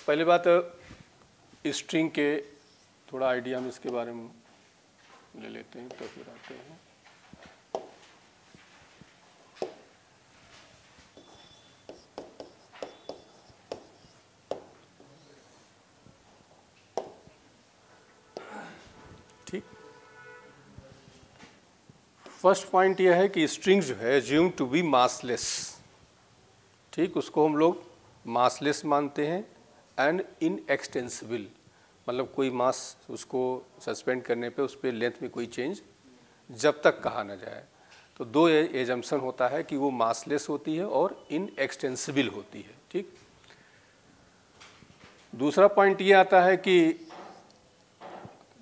पहली बात स्ट्रिंग के थोड़ा आइडिया हम इसके बारे में ले लेते हैं, तो फिर आते हैं। ठीक, फर्स्ट पॉइंट यह है कि स्ट्रिंग जो है एज्यूम टू बी मासलेस। ठीक, उसको हम लोग मासलेस मानते हैं एंड इनएक्सटेंसिबल, मतलब कोई मास उसको सस्पेंड करने पे उस पर लेंथ में कोई चेंज जब तक कहा ना जाए। तो दो एजम्पशन होता है कि वो मासलेस होती है और इनएक्सटेंसिबल होती है। ठीक, दूसरा पॉइंट ये आता है कि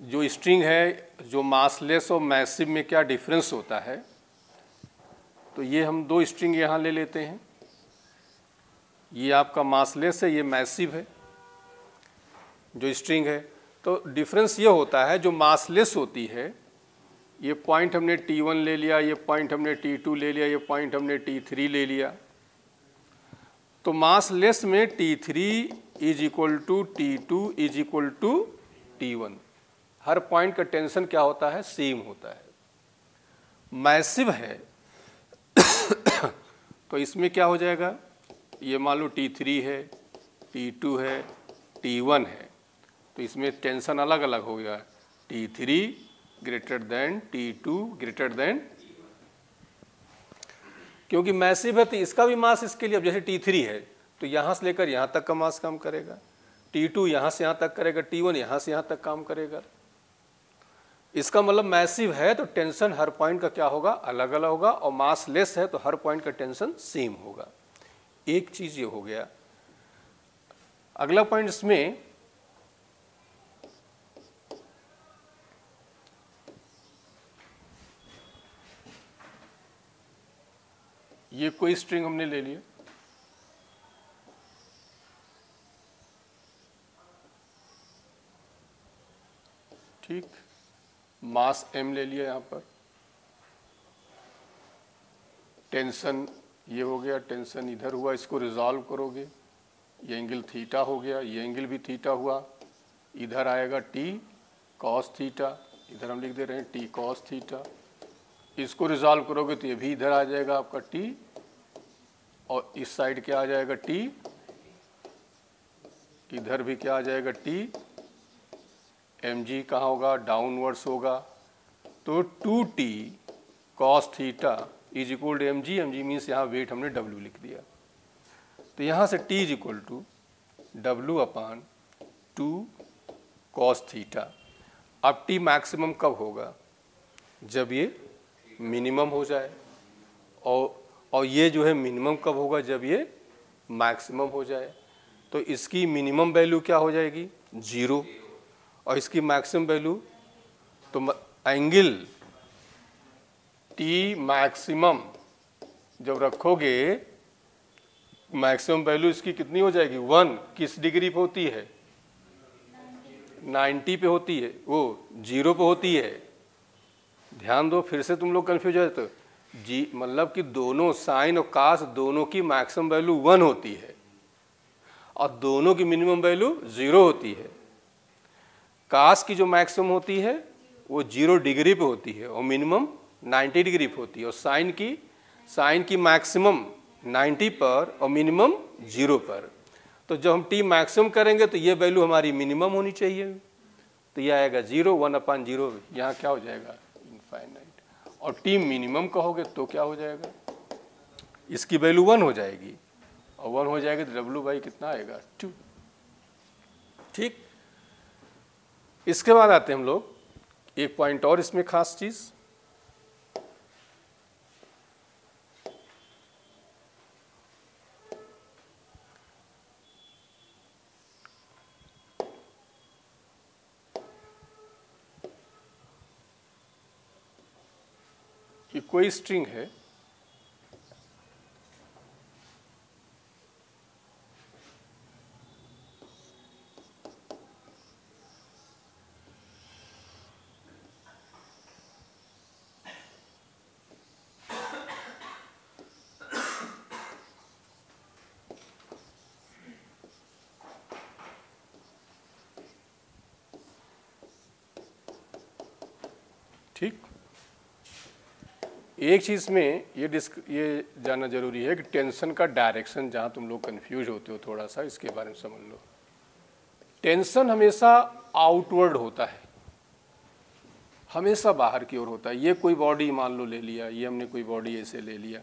जो स्ट्रिंग है, जो मासलेस और मैसिव में क्या डिफरेंस होता है। तो ये हम दो स्ट्रिंग यहाँ ले लेते हैं, ये आपका मासलेस है, ये मैसिव है जो स्ट्रिंग है। तो डिफरेंस ये होता है, जो मासलेस होती है, ये पॉइंट हमने T1 ले लिया, ये पॉइंट हमने T2 ले लिया, ये पॉइंट हमने T3 ले लिया। तो मासलेस में T3 is equal to T2 is equal to T1, हर पॉइंट का टेंशन क्या होता है, सेम होता है। मैसिव है तो इसमें क्या हो जाएगा, ये मान लो T3 है, T2 है, T1 है, तो इसमें टेंशन अलग अलग हो गया, T3 greater than T2 greater than, क्योंकि मैसिव है तो इसका भी मास इसके लिए, अब जैसे T3 है तो यहाँ से लेकर यहाँ तक का मास काम करेगा, T2 यहाँ से यहाँ तक करेगा, T1 यहाँ से यहाँ तक काम करेगा। इसका मतलब मैसिव है तो टेंशन हर पॉइंट का क्या होगा, अलग अलग होगा, और मास लेस है तो हर पॉइंट का टेंशन सेम होगा। एक चीज ये हो गया। अगला पॉइंट इसमें ये कोई स्ट्रिंग हमने ले लिया, ठीक, मास m ले लिया, यहाँ पर टेंशन ये हो गया, टेंशन इधर हुआ, इसको रिजॉल्व करोगे, ये एंगल थीटा हो गया, ये एंगल भी थीटा हुआ, इधर आएगा t cos थीटा, इधर हम लिख दे रहे हैं t cos थीटा, इसको रिजॉल्व करोगे तो ये भी इधर आ जाएगा आपका t, और इस साइड क्या आ जाएगा t, इधर भी क्या आ जाएगा t, mg कहाँ होगा, डाउनवर्ड्स होगा, तो 2t cos theta is equal to mg, mg means यहाँ वेट हमने w लिख दिया, तो यहाँ से t is equal to w upon 2 cos theta. अब t मैक्सिमम कब होगा, जब ये मिनिमम हो जाए, और ये जो है मिनिमम कब होगा, जब ये मैक्सिमम हो जाए। तो इसकी मिनिमम वैल्यू क्या हो जाएगी, 0, और इसकी मैक्सिमम वैल्यू, तो एंगल टी मैक्सिमम जब रखोगे, मैक्सिमम वैल्यू इसकी कितनी हो जाएगी, 1, किस डिग्री पे होती है, 90 पे होती है, वो 0 पे होती है। ध्यान दो, फिर से तुम लोग कंफ्यूज हो जाते, जी मतलब कि दोनों साइन और कास दोनों की मैक्सिमम वैल्यू 1 होती है और दोनों की मिनिमम वैल्यू 0 होती है। कास की जो मैक्सिमम होती है वो 0 डिग्री पे होती है और मिनिमम 90 डिग्री पे होती है, और साइन की मैक्सिमम 90 पर और मिनिमम 0 पर। तो जब हम टी मैक्सिमम करेंगे तो ये वैल्यू हमारी मिनिमम होनी चाहिए, तो ये आएगा 0, 1/0, यहाँ क्या हो जाएगा, इनफाइनाइट। और टी मिनिमम कहोगे तो क्या हो जाएगा, इसकी वैल्यू 1 हो जाएगी, और 1 हो जाएगी तो W कितना आएगा, 2। ठीक, इसके बाद आते हैं हम लोग एक पॉइंट और, इसमें खास चीज, कि कोई स्ट्रिंग है, ठीक। एक चीज़ में ये जानना जरूरी है कि टेंशन का डायरेक्शन, जहाँ तुम लोग कंफ्यूज होते हो थोड़ा सा, इसके बारे में समझ लो। टेंशन हमेशा आउटवर्ड होता है, हमेशा बाहर की ओर होता है। ये कोई बॉडी मान लो ले लिया, ये हमने कोई बॉडी ऐसे ले लिया,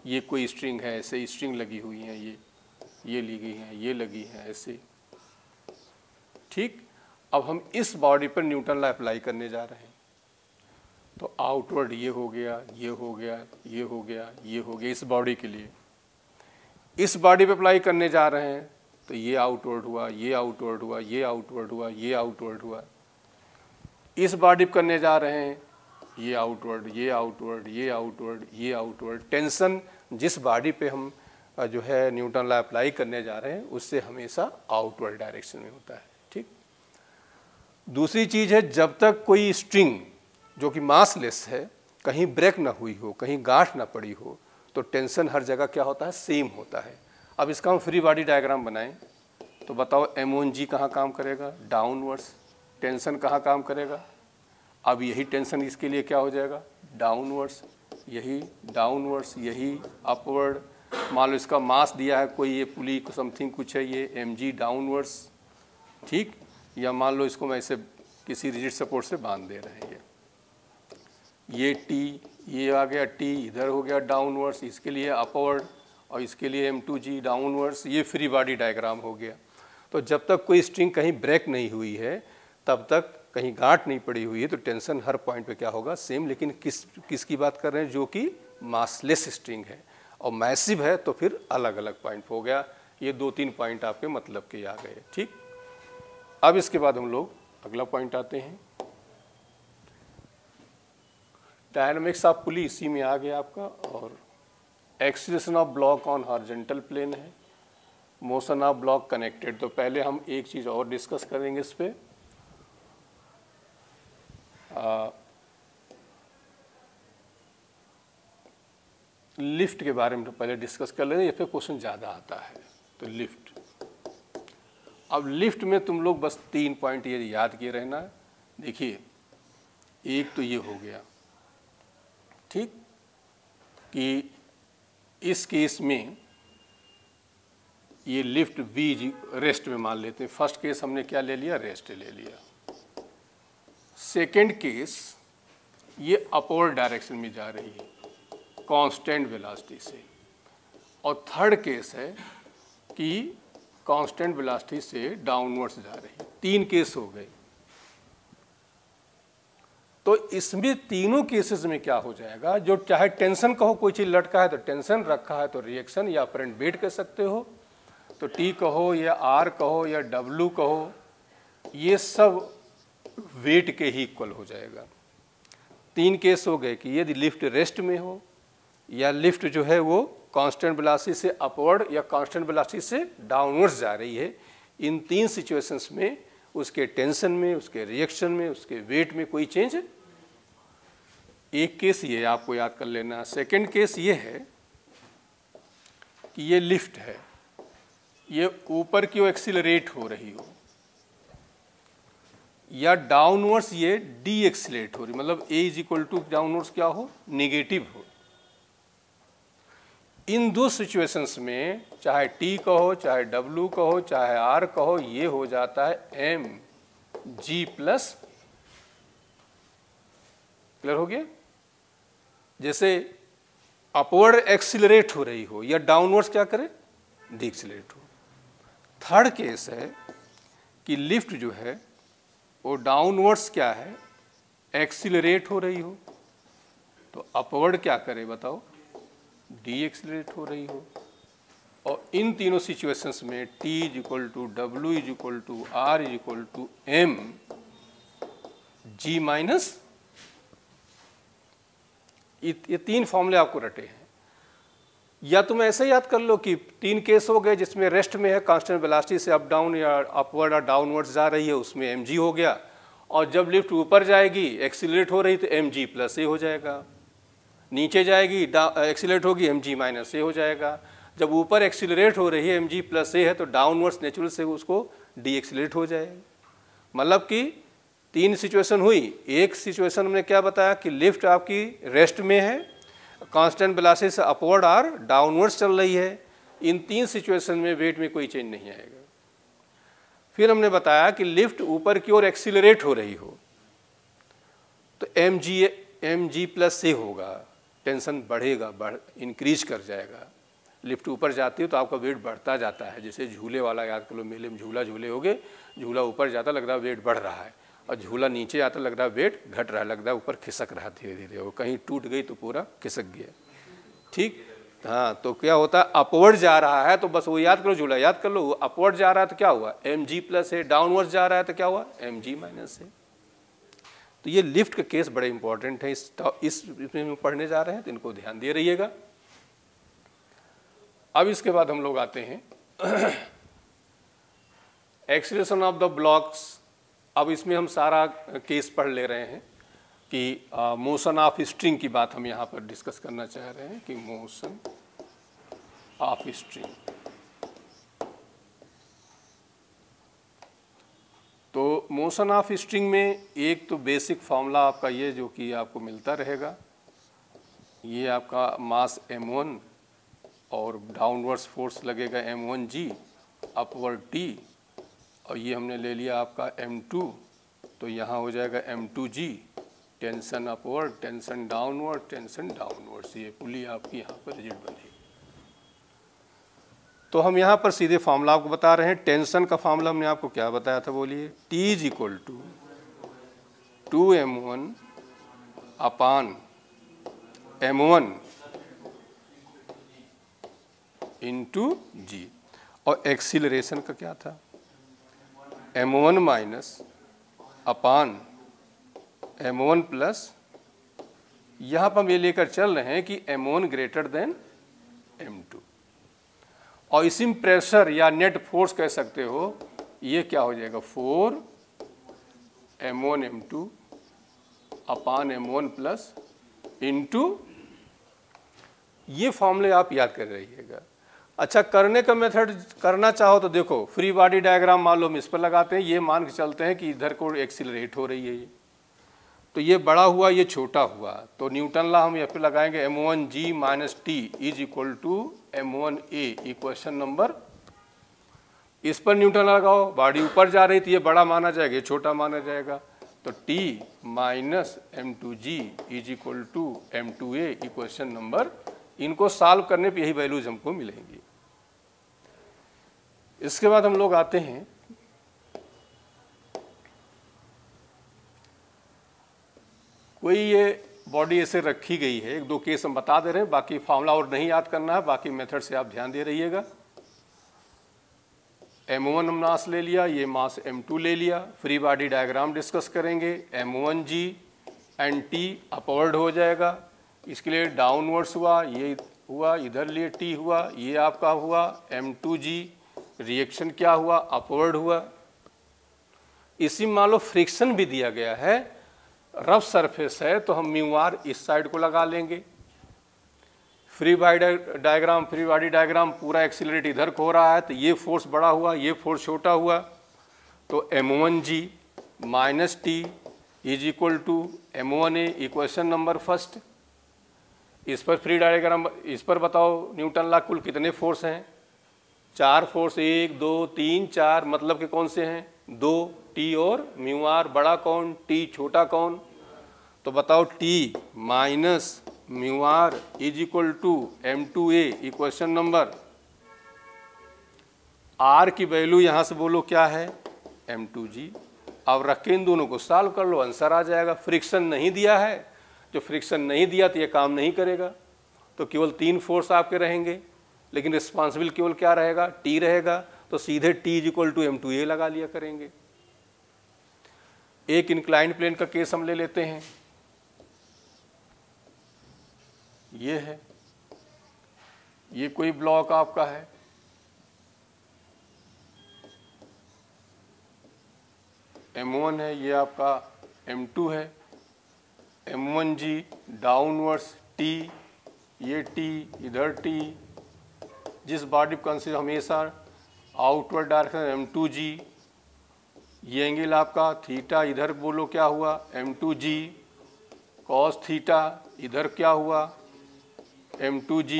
ये कोई स्ट्रिंग है, ऐसे स्ट्रिंग लगी हुई है, ये ली गई है, ये लगी है ऐसे, ठीक। अब हम इस बॉडी पर न्यूटन लॉ अप्लाई करने जा रहे हैं, तो आउटवर्ड ये हो गया, ये हो गया, ये हो गया, ये हो गया। इस बॉडी के लिए इस बॉडी पे अप्लाई करने जा रहे हैं, तो ये आउटवर्ड हुआ, ये आउटवर्ड हुआ, ये आउटवर्ड हुआ, ये आउटवर्ड हुआ। इस बॉडी पे करने जा रहे हैं, ये आउटवर्ड, ये आउटवर्ड, ये आउटवर्ड, ये आउटवर्ड। टेंशन जिस बॉडी पे हम जो है न्यूटन लॉ अप्लाई करने जा रहे हैं, उससे हमेशा आउटवर्ड डायरेक्शन में होता है, ठीक। दूसरी चीज़ है, जब तक कोई स्ट्रिंग जो कि मासलेस है कहीं ब्रेक ना हुई हो, कहीं गांठ ना पड़ी हो, तो टेंशन हर जगह क्या होता है, सेम होता है। अब इसका हम फ्री बॉडी डायग्राम बनाएं, तो बताओ M1G कहाँ काम करेगा, डाउनवर्ड्स। टेंशन कहाँ काम करेगा, अब यही टेंशन इसके लिए क्या हो जाएगा, डाउनवर्ड्स, यही डाउनवर्ड्स, यही अपवर्ड। मान लो इसका मास दिया है कोई, ये पुली समथिंग कुछ है, ये mg डाउनवर्ड्स, ठीक। या मान लो इसको मैं ऐसे किसी रिजिड सपोर्ट से बांध दे रहे हैं, ये T, ये आ गया T, इधर हो गया डाउनवर्ड्स, इसके लिए अपवर्ड, और इसके लिए M2G डाउनवर्ड्स। ये फ्री बॉडी डायग्राम हो गया। तो जब तक कोई स्ट्रिंग कहीं ब्रेक नहीं हुई है, तब तक कहीं गांठ नहीं पड़ी हुई है, तो टेंशन हर पॉइंट पे क्या होगा, सेम। लेकिन किसकी बात कर रहे हैं, जो कि मासलेस स्ट्रिंग है, और मैसिव है तो फिर अलग अलग पॉइंट हो गया। ये 2-3 पॉइंट आपके मतलब के आ गए, ठीक। अब इसके बाद हम लोग अगला पॉइंट आते हैं, डायनामिक्स ऑफ पुली इसी में आ गया आपका। और acceleration of block on horizontal plane है, मोशन ऑफ ब्लॉक कनेक्टेड। तो पहले हम एक चीज़ और डिस्कस करेंगे इस पे, लिफ्ट के बारे में तो पहले डिस्कस कर लेंगे, ये पे क्वेश्चन ज़्यादा आता है। तो लिफ्ट, अब लिफ्ट में तुम लोग बस 3 पॉइंट ये याद किए रहना। देखिए, एक तो ये हो गया, ठीक, कि इस केस में ये लिफ्ट V रेस्ट में मान लेते हैं। फर्स्ट केस हमने क्या ले लिया, रेस्ट ले लिया। सेकेंड केस ये अपवर्ड डायरेक्शन में जा रही है कांस्टेंट वेलोसिटी से, और थर्ड केस है कि कांस्टेंट वेलोसिटी से डाउनवर्ड्स जा रही है। 3 केस हो गए। तो इसमें तीनों केसेस में क्या हो जाएगा, जो चाहे टेंशन कहो, कोई चीज़ लटका है तो टेंशन, रखा है तो रिएक्शन या अपरेंट वेट कह सकते हो, तो T कहो या R कहो या W कहो, ये सब वेट के ही इक्वल हो जाएगा। 3 केस हो गए कि यदि लिफ्ट रेस्ट में हो, या लिफ्ट जो है वो कांस्टेंट वेलोसिटी से अपवर्ड या कांस्टेंट वेलोसिटी से डाउनवर्ड्स जा रही है। इन 3 सिचुएशंस में उसके टेंशन में, उसके रिएक्शन में, उसके वेट में कोई चेंज। एक केस ये आपको याद कर लेना। सेकंड केस ये है कि ये लिफ्ट है, ये ऊपर की ओर एक्सीलरेट हो रही हो, या डाउनवर्ड्स ये डी एक्सीलरेट हो रही, मतलब A = डाउनवर्ड्स क्या हो, नेगेटिव हो। इन 2 सिचुएशंस में चाहे T कहो, चाहे W कहो, चाहे R कहो, ये हो जाता है mg+। क्लियर हो गया। जैसे अपवर्ड एक्सीलरेट हो रही हो या डाउनवर्ड्स क्या करे, डी एक्सीलरेट हो। थर्ड केस है कि लिफ्ट जो है वो डाउनवर्ड्स क्या है, एक्सीलरेट हो रही हो, तो अपवर्ड क्या करे बताओ, डी एक्सीलरेट हो रही हो। और इन तीनों सिचुएशंस में T = W = R = mg-। ये 3 फॉर्मूले आपको रटे हैं। या तुम ऐसे याद कर लो कि 3 केस हो गए जिसमें रेस्ट में है, कांस्टेंट वेलोसिटी से अप डाउन या अपवर्ड और डाउनवर्ड्स जा रही है, उसमें mg हो गया। और जब लिफ्ट ऊपर जाएगी, एक्सीलरेट हो रही, तो mg+a हो जाएगा। नीचे जाएगी, एक्सीलरेट होगी, mg-a हो जाएगा। जब ऊपर एक्सीलरेट हो रही है, mg+a है, तो डाउनवर्ड्स नेचुरल से उसको डी एक्सीलरेट हो जाएगा। मतलब कि तीन सिचुएशन हुई। एक सिचुएशन में क्या बताया कि लिफ्ट आपकी रेस्ट में है, कांस्टेंट वेलोसिटी से अपवर्ड और डाउनवर्ड्स चल रही है। इन तीन सिचुएशन में वेट में कोई चेंज नहीं आएगा। फिर हमने बताया कि लिफ्ट ऊपर की ओर एक्सीलरेट हो रही हो तो mg प्लस से होगा, टेंशन बढ़ेगा, इंक्रीज कर जाएगा। लिफ्ट ऊपर जाती है तो आपका वेट बढ़ता जाता है, जैसे झूले वाला याद कर लो, मेले में झूला झूले होगे, झूला ऊपर जाता लग रहा है वेट बढ़ रहा है, और झूला नीचे आता लग रहा है वेट घट रहा है, लग रहा है ऊपर खिसक रहा धीरे धीरे, वो कहीं टूट गई तो पूरा खिसक गया। ठीक, हाँ, तो क्या होता है, अपवर्ड जा रहा है तो बस वो याद करो, झूला याद कर लो, अपवर्ड जा रहा है तो क्या हुआ mg प्लस है, डाउनवर्ड जा रहा है तो क्या हुआ mg माइनस है। तो ये लिफ्ट का केस बड़े इंपॉर्टेंट है, इसमें पढ़ने जा रहे हैं तो इनको ध्यान दे रहिएगा। अब इसके बाद हम लोग आते हैं एक्सीलरेशन ऑफ द ब्लॉक्स। अब इसमें हम सारा केस पढ़ ले रहे हैं कि मोशन ऑफ स्ट्रिंग की बात हम यहाँ पर डिस्कस करना चाह रहे हैं कि मोशन ऑफ स्ट्रिंग। तो मोशन ऑफ स्ट्रिंग में एक तो बेसिक फॉर्मूला आपका ये जो कि आपको मिलता रहेगा, ये आपका मास m1 और डाउनवर्ड्स फोर्स लगेगा m1g, अपवर्ड t, और ये हमने ले लिया आपका m2, तो यहाँ हो जाएगा m2g, tension upward, tension downward, tension downwards, ये पुली आपकी यहाँ पर रिजिड बनेगी। तो हम यहाँ पर सीधे फार्मूला आपको बता रहे हैं। टेंशन का फार्मूला हमने आपको क्या बताया था, बोलिए, T is equal to 2m1 upon m1 into g, और एक्सीलरेशन का क्या था, m1 माइनस अपान m1 प्लस, यहाँ पर हम ये लेकर चल रहे हैं कि m1 ग्रेटर देन m2, और इसी में प्रेशर या नेट फोर्स कह सकते हो, ये क्या हो जाएगा 4 m1 m2 अपान m1 प्लस इंटू, ये फॉर्मूले आप याद कर रहिएगा। अच्छा, करने का मेथड करना चाहो तो देखो, फ्री बॉडी डायग्राम मान लो हम इस पर लगाते हैं, ये मान के चलते हैं कि इधर को एक्सीलरेट हो रही है ये, तो ये बड़ा हुआ ये छोटा हुआ, तो न्यूटन लॉ हम यहाँ पे लगाएंगे m1g minus T is equal to m1a, equation number, इस पर न्यूटन लगाओ, बॉडी ऊपर जा रही थी, ये बड़ा माना जाएगा, ये छोटा माना जाएगा, तो t minus m2g is equal to m2a, equation number, इनको सॉल्व करने पे यही वैल्यूज हमको मिलेंगी। इसके बाद हम लोग आते हैं कोई ये बॉडी ऐसे रखी गई है, एक दो केस हम बता दे रहे हैं, बाकी फॉर्मूला और नहीं याद करना है, बाकी मेथड से आप ध्यान दे रहिएगा। m1 हम मास ले लिया, ये मास m2 ले लिया, फ्री बॉडी डायग्राम डिस्कस करेंगे, m1g एंड t अपवर्ड हो जाएगा, इसके लिए डाउनवर्ड्स हुआ, ये हुआ, इधर लिए t हुआ, ये आपका हुआ m2g, रिएक्शन क्या हुआ, अपवर्ड हुआ। इसी मान लो फ्रिक्शन भी दिया गया है, रफ सरफेस है तो हम म्यू आर इस साइड को लगा लेंगे। फ्री बॉडी डायग्राम पूरा एक्सीलरेट इधर को हो रहा है, तो ये फोर्स बड़ा हुआ, ये फोर्स छोटा हुआ, तो m1g minus T is equal to m1a, equation number first. इस पर फ्री डायग्राम, इस पर बताओ न्यूटन लॉ कुल कितने फोर्स हैं, 4 फोर्स, 1 2 3 4, मतलब कि कौन से हैं, 2, टी और म्यू आर, बड़ा कौन, टी, छोटा कौन, तो बताओ T minus mu R is equal to m2a, equation number, R की वैल्यू यहां से बोलो क्या है, m2g। अब रख के इन दोनों को सॉल्व कर लो, आंसर आ जाएगा। फ्रिक्शन नहीं दिया है, जो फ्रिक्शन नहीं दिया तो ये काम नहीं करेगा, तो केवल 3 फोर्स आपके रहेंगे, लेकिन रिस्पॉन्सिबल केवल क्या रहेगा, टी रहेगा, तो सीधे T is equal to m2a लगा लिया करेंगे। एक इंक्लाइंड प्लेन का केस हम ले लेते हैं, ये है, ये कोई ब्लॉक आपका है, m1 है, ये आपका m2 है, m1g डाउनवर्ड्स t, ये t, इधर t, जिस बॉडी कंसिडर हमेशा आउटवर्ड डायरेक्शन m2g, ये एंगल आपका थीटा, इधर बोलो क्या हुआ m2g कॉस थीटा, इधर क्या हुआ m2g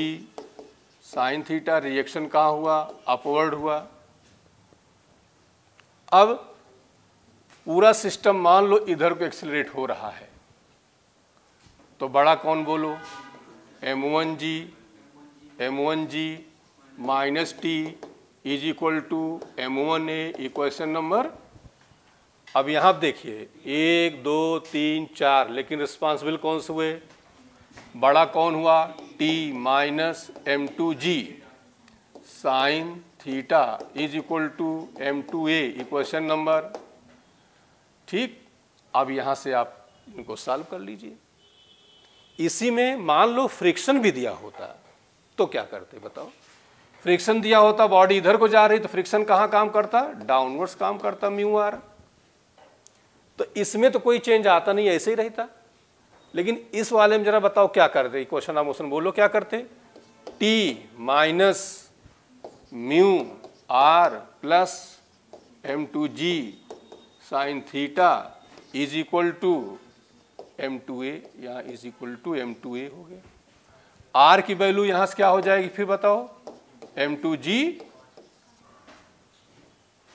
साइन थीटा, रिएक्शन कहाँ हुआ अपवर्ड हुआ। अब पूरा सिस्टम मान लो इधर को एक्सीलरेट हो रहा है, तो बड़ा कौन बोलो m1g minus T is equal to m1a, equation number. अब यहाँ देखिए 1 2 3 4, लेकिन रिस्पॉन्सिबल कौन से हुए, बड़ा कौन हुआ t minus m2g sine theta is equal to m2a, equation number. ठीक, अब यहाँ से आप इनको सॉल्व कर लीजिए। इसी में मान लो फ्रिक्शन भी दिया होता तो क्या करते बताओ। फ्रिक्शन दिया होता, बॉडी इधर को जा रही, तो फ्रिक्शन कहाँ काम करता, डाउनवर्ड्स काम करता म्यू आर। तो इसमें तो कोई चेंज आता नहीं, ऐसे ही रहता। लेकिन इस वाले में जरा बताओ क्या करते, इक्वेशन ऑफ मोशन बोलो क्या करते, T minus mu R plus m2g sine theta is equal to m2a, यहाँ इज इक्वल टू m2a हो गया। r की वैल्यू यहाँ से क्या हो जाएगी फिर बताओ m2g।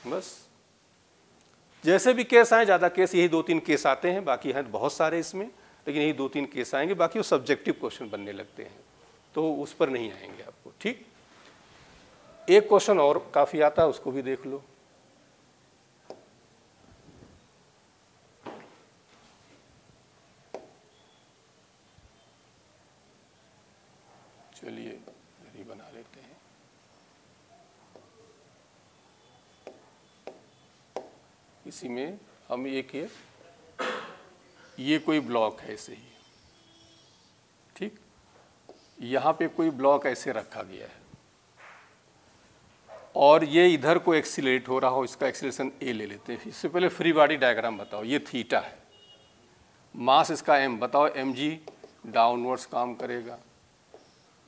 बस जैसे भी केस आए, ज़्यादा केस यही 2-3 केस आते हैं, बाकी हैं बहुत सारे इसमें, लेकिन यही 2-3 केस आएंगे, बाकी वो सब्जेक्टिव क्वेश्चन बनने लगते हैं तो उस पर नहीं आएंगे आपको। ठीक, एक क्वेश्चन और काफ़ी आता है, उसको भी देख लो। चलिए यही बना लेते हैं। इसी में हम एक ये कोई ब्लॉक है ऐसे ही, ठीक, यहाँ पे कोई ब्लॉक ऐसे रखा गया है और ये इधर को एक्सीलरेट हो रहा हो, इसका एक्सीलरेशन ए ले लेते हैं। इससे पहले फ्री बॉडी डायग्राम बताओ। ये थीटा है, मास इसका m, बताओ mg डाउनवर्ड्स काम करेगा,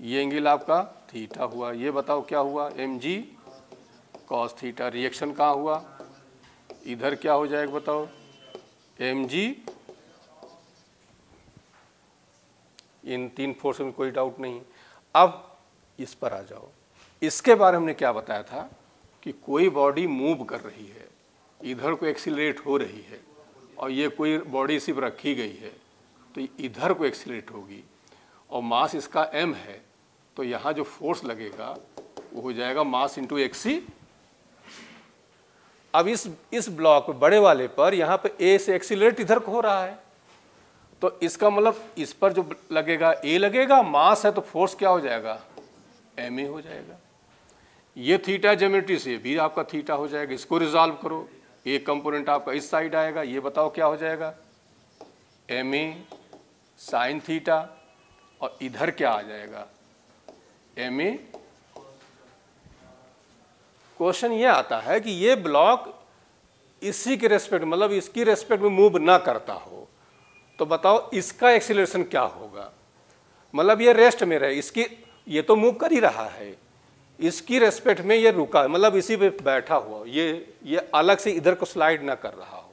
ये एंगल आपका थीटा हुआ, ये बताओ क्या हुआ mg कॉस थीटा, रिएक्शन कहाँ हुआ इधर, क्या हो जाएगा बताओ mg। इन 3 फोर्स में कोई डाउट नहीं। अब इस पर आ जाओ। इसके बारे में हमने क्या बताया था कि कोई बॉडी मूव कर रही है, इधर को एक्सीलरेट हो रही है, और ये कोई बॉडी सिर्फ रखी गई है तो इधर को एक्सीलरेट होगी, और मास इसका m है, तो यहाँ जो फोर्स लगेगा वो हो जाएगा मास इंटू एक्सी। अब इस ब्लॉक बड़े वाले पर यहाँ पे ए से एक्सीलरेट इधर को हो रहा है, तो इसका मतलब इस पर जो लगेगा ए लगेगा, मास है तो फोर्स क्या हो जाएगा एम ए हो जाएगा। ये थीटा ज्योमेट्री से भी आपका थीटा हो जाएगा। इसको रिजॉल्व करो, एक कंपोनेंट आपका इस साइड आएगा, ये बताओ क्या हो जाएगा एम ए साइन थीटा, और इधर क्या आ जाएगा एम ए। क्वेश्चन ये आता है कि ये ब्लॉक इसी के रेस्पेक्ट, मतलब इसकी रेस्पेक्ट में मूव ना करता हो, तो बताओ इसका एक्सीलरेशन क्या होगा। मतलब ये रेस्ट में रहे, इसकी ये तो मूव कर ही रहा है, इसकी रेस्पेक्ट में ये रुका, मतलब इसी पे बैठा हुआ, ये अलग से इधर को स्लाइड ना कर रहा हो,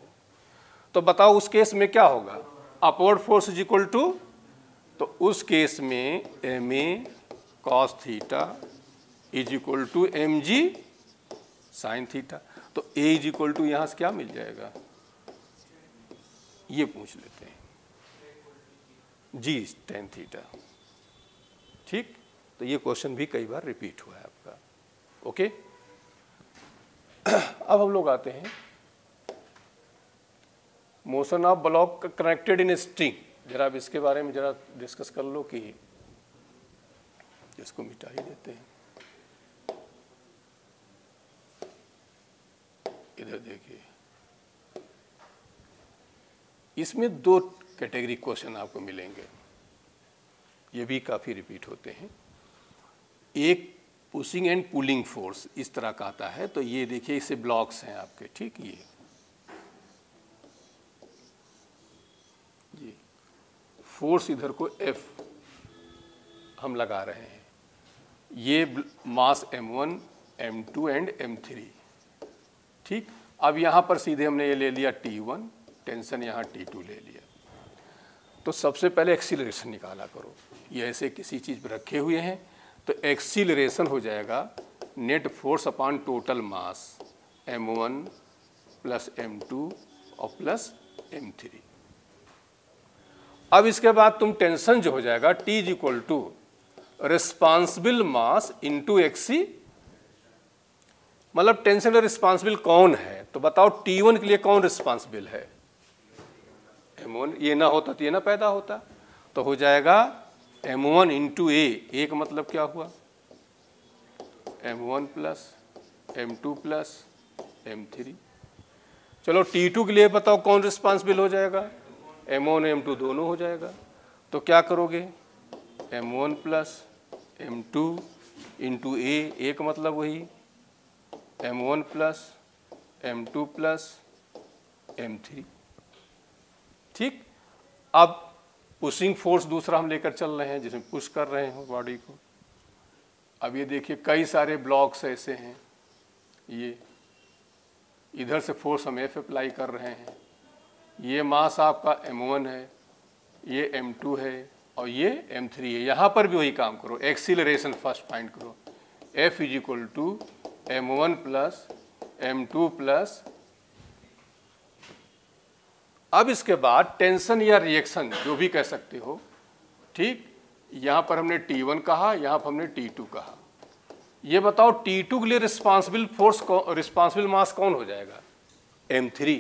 तो बताओ उस केस में क्या होगा upward force is equal to, तो उस केस में M A cos theta is equal to M G sine theta. तो ए इज इक्वल टू यहाँ से क्या मिल जाएगा, ये पूछ लेते हैं जी टेन थीटा। ठीक, तो ये क्वेश्चन भी कई बार रिपीट हुआ है आपका। ओके, अब हम लोग आते हैं motion of block connected in string. जरा अब इसके बारे में जरा डिस्कस कर लो कि इसको मिटा ही देते हैं। इधर देखिए, इसमें 2 कैटेगरी क्वेश्चन आपको मिलेंगे, ये भी काफ़ी रिपीट होते हैं। एक पुशिंग एंड पुलिंग फोर्स इस तरह का आता है, तो ये देखिए इसे ब्लॉक्स हैं आपके, ठीक, ये फोर्स इधर को F हम लगा रहे हैं, ये मास M1 M2 एंड M3, ठीक। अब यहाँ पर सीधे हमने ये ले लिया T1, टेंशन यहाँ T2 ले लिया। तो सबसे पहले एक्सीलरेशन निकाला करो। ये ऐसे किसी चीज़ पर रखे हुए हैं तो एक्सीलरेशन हो जाएगा net force upon total mass m1 plus m2 और प्लस m3। अब इसके बाद तुम टेंशन जो हो जाएगा T is equal to responsible mass into एक्सी, मतलब टेंशन का रिस्पॉन्सिबल कौन है तो बताओ T1 के लिए कौन रिस्पॉन्सिबल है, m1। ये ना होता तो ये ना पैदा होता, तो हो जाएगा m1 इंटू ए का मतलब क्या हुआ m1 plus m2 plus m3। चलो T2 के लिए बताओ कौन रिस्पॉन्सिबल हो जाएगा, m1 m2 दोनों हो जाएगा। तो क्या करोगे m1 प्लस m2 इंटू ए का मतलब वही m1 plus m2 plus m3। ठीक, अब पुशिंग फोर्स दूसरा हम लेकर चल रहे हैं जिसमें पुश कर रहे हैं बॉडी को। अब ये देखिए कई सारे ब्लॉक्स ऐसे हैं, ये इधर से फोर्स हम F अप्लाई कर रहे हैं। ये मास आपका m1 है, ये m2 है और ये m3 है। यहाँ पर भी वही काम करो, एक्सीलरेशन फर्स्ट फाइंड करो। F is equal to m1 plus m2 plus, अब इसके बाद टेंशन या रिएक्शन जो भी कह सकते हो। ठीक, यहाँ पर हमने T1 कहा, यहाँ पर हमने T2 कहा। ये बताओ T2 के लिए रिस्पॉन्सिबल फोर्स रिस्पॉन्सिबल मास कौन हो जाएगा, m3।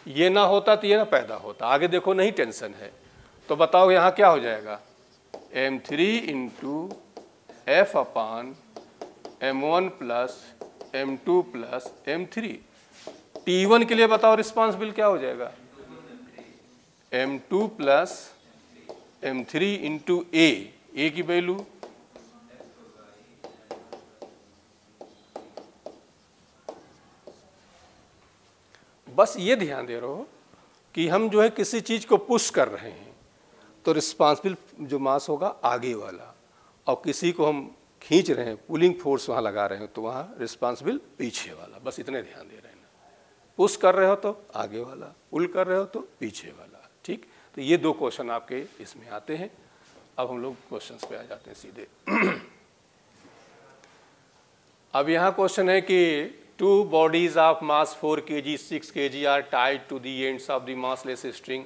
ये ना होता तो ये ना पैदा होता। आगे देखो नहीं टेंशन है तो बताओ यहाँ क्या हो जाएगा m3 इंटू एफ अपान m1 plus m2 plus m3। T1 के लिए बताओ रिस्पॉन्सिबल क्या हो जाएगा m2 प्लस m3 इंटू ए की वैल्यू बस ये ध्यान दे रहो कि हम जो है किसी चीज़ को पुश कर रहे हैं तो रिस्पॉन्सिबल जो मास होगा आगे वाला, और किसी को हम खींच रहे हैं पुलिंग फोर्स वहाँ लगा रहे हैं तो वहाँ रिस्पॉन्सिबल पीछे वाला। बस इतने ध्यान दे रहे हैं, पुश कर रहे हो तो आगे वाला, पुल कर रहे हो तो पीछे वाला। ठीक, तो ये दो क्वेश्चन आपके इसमें आते हैं। अब हम लोग क्वेश्चंस पे आ जाते हैं सीधे। अब यहाँ क्वेश्चन है कि two bodies of mass 4 kg, 6 kg are tied to the ends of the massless string.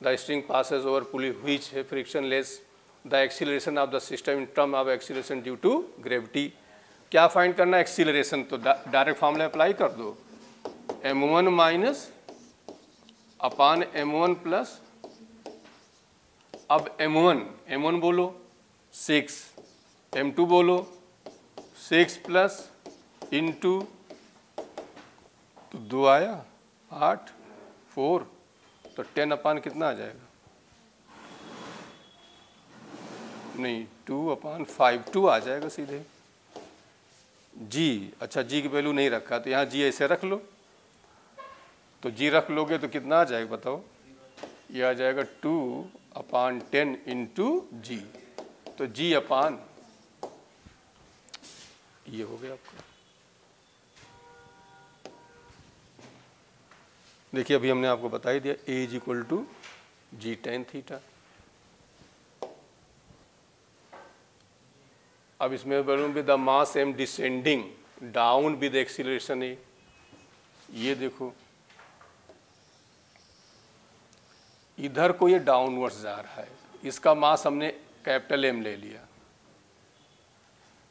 The string passes over pulley which है frictionless. The acceleration of the system in term of acceleration due to gravity. क्या find करना है acceleration, तो direct formula apply कर दो, m1 minus अपान m1 plus. अब m1 बोलो 6, m2 बोलो 6 प्लस इंटू तो 2 आया 8, 4 तो 10 अपान कितना आ जाएगा, नहीं 2 अपान 5, 2 आ जाएगा सीधे। जी, अच्छा जी की वैल्यू नहीं रखा तो यहाँ जी ऐसे रख लो, तो जी रख लोगे तो कितना आ जाएगा बताओ, ये आ जाएगा 2 अपान 10 इंटू जी, तो जी अपान ये हो गया आपका। देखिए अभी हमने आपको बता ही दिया A is equal to g tan theta. अब इसमें बोलूँ with the mass m descending down with acceleration a, ये देखो इधर को ये डाउनवर्ड्स जा रहा है, इसका मास हमने कैपिटल एम ले लिया।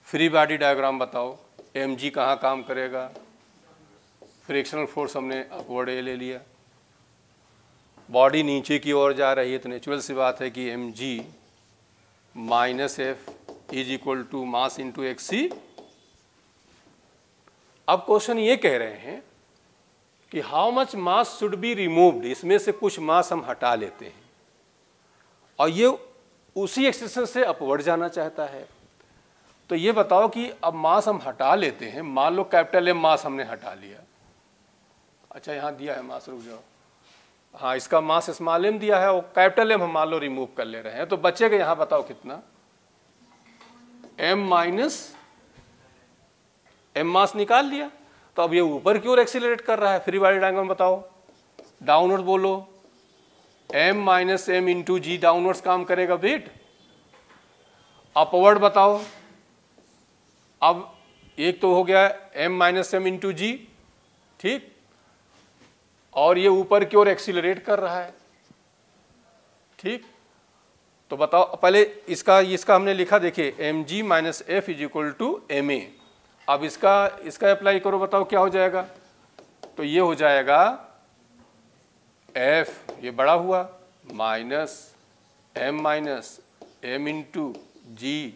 फ्री बॉडी डायग्राम बताओ एम जी कहाँ काम करेगा, फ्रिक्शनल फोर्स हमने अपवर्ड ए ले लिया, बॉडी नीचे की ओर जा रही है तो नेचुरल सी बात है कि M G minus F is equal to mass into एक्सी। अब क्वेश्चन ये कह रहे हैं कि how much mass should be removed, इसमें से कुछ मास हम हटा लेते हैं और ये उसी एक्सेशन से अपवर्ड जाना चाहता है। तो ये बताओ कि अब मास हम हटा लेते हैं, मान लो कैपिटल एम मास हमने हटा लिया, अच्छा यहाँ दिया है मास, रुक जाओ, हाँ इसका मास स्मॉल एम दिया है और कैपिटल एम हम मान लो रिमूव कर ले रहे हैं, तो बचेगा यहाँ बताओ कितना, एम माइनस एम मास निकाल लिया, तो अब ये ऊपर की ओर एक्सीलरेट कर रहा है, फ्री बॉडी डायग्राम बताओ। डाउनवर्ड बोलो, m माइनस एम इंटू जी डाउनवर्ड्स काम करेगा वेट। अपवर्ड बताओ, अब एक तो हो गया m माइनस एम इंटू जी, ठीक, और ये ऊपर की ओर एक्सीलरेट कर रहा है, ठीक। तो बताओ पहले इसका हमने लिखा, देखिए M G minus F is equal to M A. अब इसका अप्लाई करो, बताओ क्या हो जाएगा। तो ये हो जाएगा एफ, ये बड़ा हुआ, minus M into G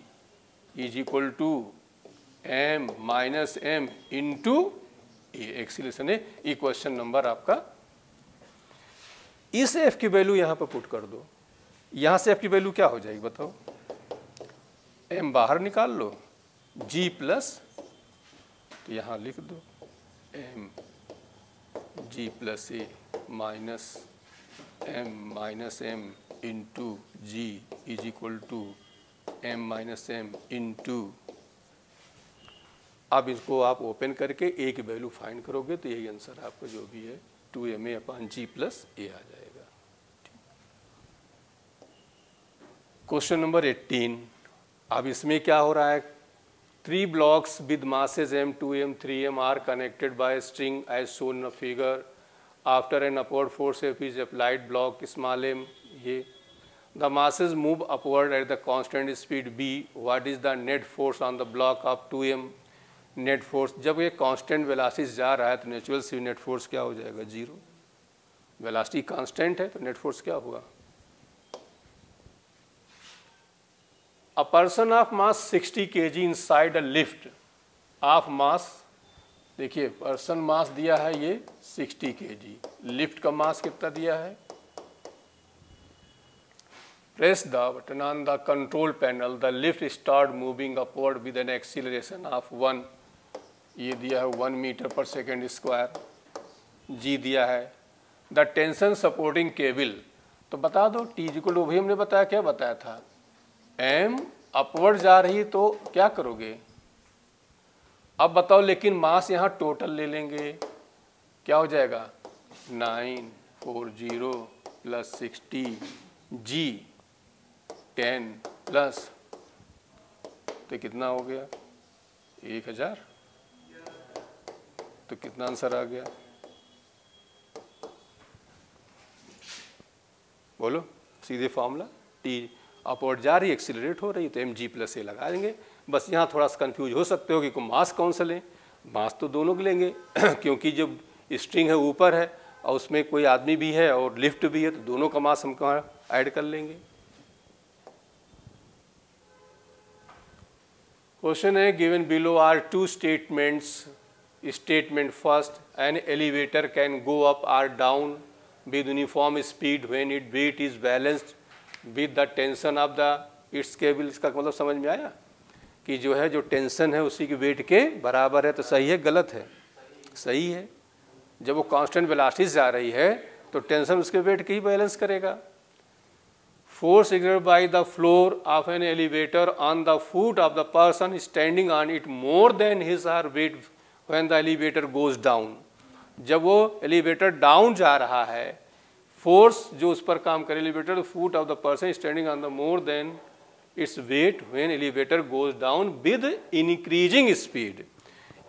is equal to M minus M into A. Acceleration है, ये क्वेश्चन नंबर आपका। इस एफ की वैल्यू यहां पर पुट कर दो, यहां से एफ की वैल्यू क्या हो जाएगी बताओ। एम बाहर निकाल लो, जी प्लस, तो यहां लिख दो M G plus A minus M into G is equal to M minus M into. अब इसको आप ओपन करके ए की वैल्यू फाइंड करोगे तो यही आंसर आपका जो भी है 2ma अपॉन जी प्लस ए आ जाएगा। Question number 18। अब इसमें क्या हो रहा है, 3 blocks with masses m, 2m, 3m are connected by a string as shown in a figure. After an upward force F is applied, block small m, ये the masses move upward at the constant speed b. What is the net force on the block of 2m? Net force, जब ये constant velocity जा रहा है तो natural सी net force क्या हो जाएगा, जीरो। वेलोसिटी कांस्टेंट है तो नेट फोर्स क्या हुआ। A person of mass 60 kg inside a lift of mass, देखिए पर्सन मास दिया है ये 60 kg, लिफ्ट का मास कितना दिया है। Press the button on the control panel, the lift start moving upward with an acceleration of 1, ये दिया है 1 मीटर पर सेकेंड स्क्वायर, जी दिया है। द टेंशन सपोर्टिंग केबल, तो बता दो टी इक्वल टू, भी हमने बताया, क्या बताया था, एम अपवर्ड जा रही तो क्या करोगे। अब बताओ लेकिन मास यहाँ टोटल ले लेंगे, क्या हो जाएगा 940 प्लस 60 जी 10 प्लस, तो कितना हो गया 1000, तो कितना आंसर आ गया बोलो। सीधे फॉर्मूला, टी अपवर्ड जा रही एक्सीलरेट हो रही तो एम जी प्लस ए लगा देंगे। बस यहाँ थोड़ा सा कंफ्यूज हो सकते हो कि मास कौन सा लें, मास तो दोनों के लेंगे क्योंकि जब स्ट्रिंग है ऊपर है और उसमें कोई आदमी भी है और लिफ्ट भी है तो दोनों का मास हम कहाँ ऐड कर लेंगे। क्वेश्चन है given below are 2 statements. Statement first, an elevator can go up or down with uniform speed when its weight is balanced with the tension of the its cable। इसका मतलब समझ में आया कि जो है जो टेंशन है उसी की वेट के बराबर है, तो सही है गलत है, सही है। जब वो कांस्टेंट वेलोसिटी जा रही है तो टेंशन उसके वेट के ही बैलेंस करेगा। Force exerted by the floor of an elevator on the foot of the person standing on it more than his or her weight when the elevator goes down। जब वो elevator down जा रहा है, force जो उस पर काम करे elevator, foot of the person standing on the more than its weight when elevator goes down with increasing speed.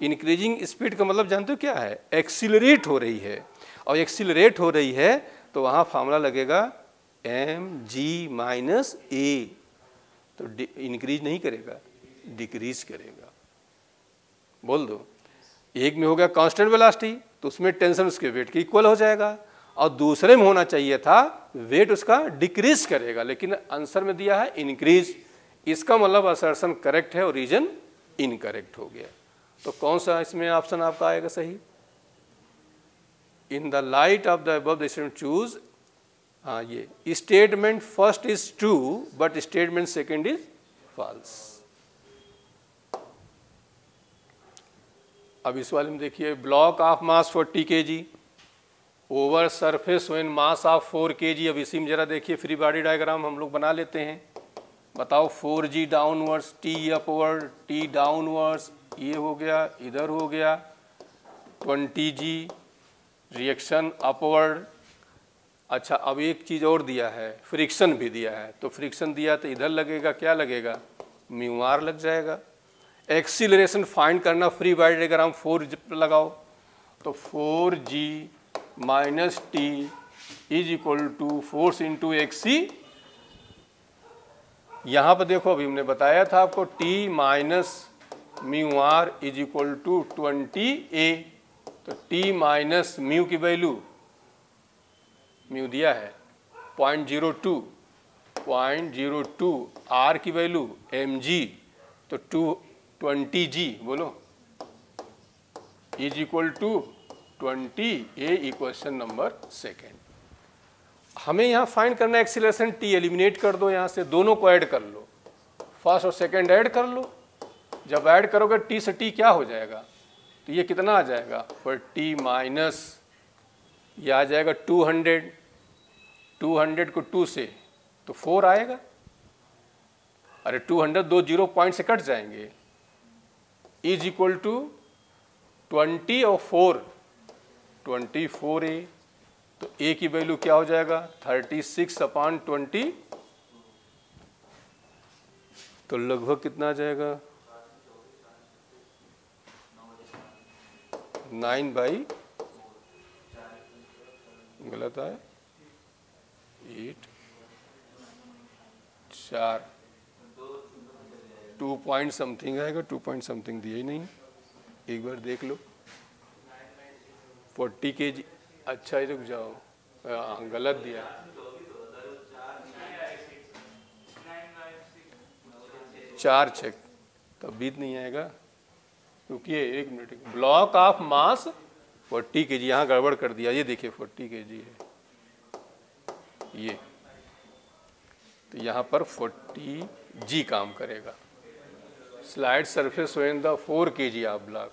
Increasing speed का मतलब जानते हो क्या है, एक्सीलरेट हो रही है, और एक्सीलरेट हो रही है तो वहाँ फार्मूला लगेगा एम जी माइनस ए, तो इंक्रीज नहीं करेगा, डिक्रीज करेगा। बोल दो, एक में हो गया कांस्टेंट वेलोसिटी तो उसमें टेंशन उसके वेट के इक्वल हो जाएगा, और दूसरे में होना चाहिए था वेट उसका डिक्रीज करेगा, लेकिन आंसर में दिया है इंक्रीज। इसका मतलब असर्शन करेक्ट है और रीजन इनकरेक्ट हो गया। तो कौन सा इसमें ऑप्शन आपका आएगा सही। In the light of the above the statement choose, हाँ ये statement first is true but statement second is false. अब इस वाले में देखिए, block of mass 40 kg over surface when mass of 4 kg। अब इसी में जरा देखिए फ्री बॉडी डायग्राम हम लोग बना लेते हैं। बताओ 4g downwards, t upward, t downwards, ये हो गया, इधर हो गया, 20G, रिएक्शन अपवर्ड। अच्छा, अब एक चीज़ और दिया है, फ्रिक्शन भी दिया है, तो फ्रिक्शन दिया तो इधर लगेगा, क्या लगेगा, म्यू आर लग जाएगा। एक्सीलरेशन फाइंड करना, फ्री बॉडी डायग्राम 4 लगाओ, तो 4G minus T is equal to force into एक्सी। यहाँ पर देखो, अभी हमने बताया था आपको T minus mu R is equal to 20A, तो T माइनस म्यू की वैल्यू, म्यू दिया है 0.02, आर की वैल्यू mg, तो 20G बोलो is equal to 20A, equation number 2। हमें यहाँ फाइंड करना है एक्सीलरेशन, टी एलिमिनेट कर दो, यहाँ से दोनों को ऐड कर लो, फर्स्ट और सेकंड ऐड कर लो। जब ऐड करोगे टी से टी क्या हो जाएगा, तो ये कितना आ जाएगा, पर टी माइनस ये आ जाएगा 200 को 2 से तो 4 आएगा। अरे 200 दो 0 पॉइंट से कट जाएंगे, इज इक्वल टू 20 और 4, 24A, तो ए की वैल्यू क्या हो जाएगा, 36/20, तो लगभग कितना आ जाएगा, 9/, गलत है, 8, 4, 2 पॉइंट समथिंग आएगा, 2 पॉइंट समथिंग दिया ही नहीं, एक बार देख लो। 40 kg, अच्छा ही रुक जाओ, गलत दिया, 4 चेक, तब भी नहीं आएगा, क्योंकि 1 minute, block of mass 40 kg, यहाँ गड़बड़ कर दिया, ये देखिए 40 kg है ये, तो यहाँ पर 40G काम करेगा। Slide surface when the 4 kg of block,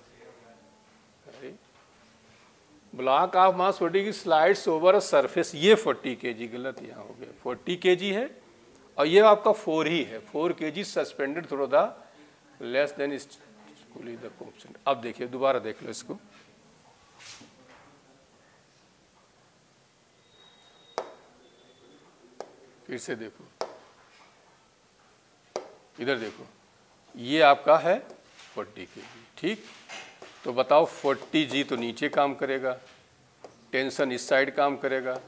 block of mass 40 की स्लाइड्स ओवर सरफेस, ये 40 kg, गलत यहाँ हो गया, 40 kg है और ये आपका 4 ही है, 4 kg suspended through the less than the coefficient. अब देखिए, दोबारा देख लो इसको, फिर से देखो, इधर देखो, ये आपका है 40 kg, ठीक, तो बताओ 40G तो नीचे काम करेगा, टेंशन इस साइड काम करेगा,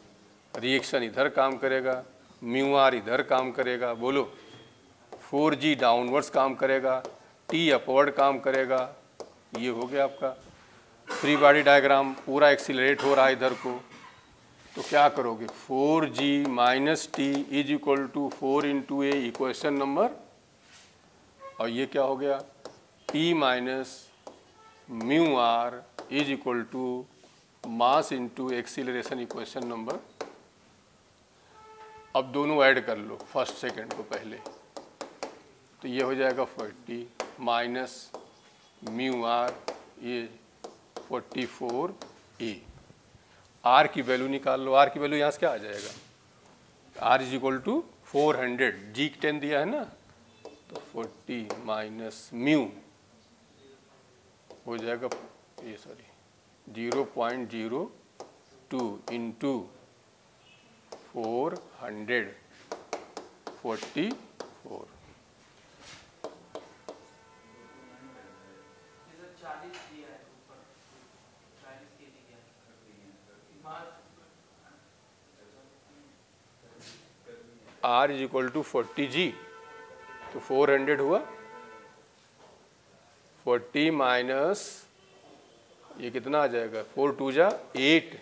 रिएक्शन इधर काम करेगा, म्यू आर इधर काम करेगा, बोलो 4G डाउनवर्ड्स काम करेगा, T अपवर्ड काम करेगा, ये हो गया आपका फ्री बॉडी डायग्राम, पूरा एक्सीलरेट हो रहा है इधर को, तो क्या करोगे, 4G minus T is equal to 4 into A, equation number, और ये क्या हो गया, T minus mu R is equal to mass into acceleration, equation number. अब दोनों ऐड कर लो, फर्स्ट सेकंड को पहले, तो ये हो जाएगा 40 माइनस म्यू आर, ये 44A। आर की वैल्यू निकाल लो, आर की वैल्यू यहाँ से क्या आ जाएगा, आर इज इक्वल टू 400, जी 10 दिया है ना, तो 40 माइनस म्यू हो जाएगा, ये sorry 0.02 into 444, R is equal to 40G, तो 400 हुआ, 40 माइनस ये कितना आ जाएगा, 4 2 जा 8,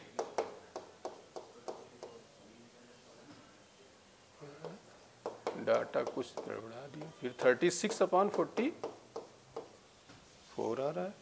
डाटा कुछ गड़बड़ा दिया, फिर 36/44 आ रहा है।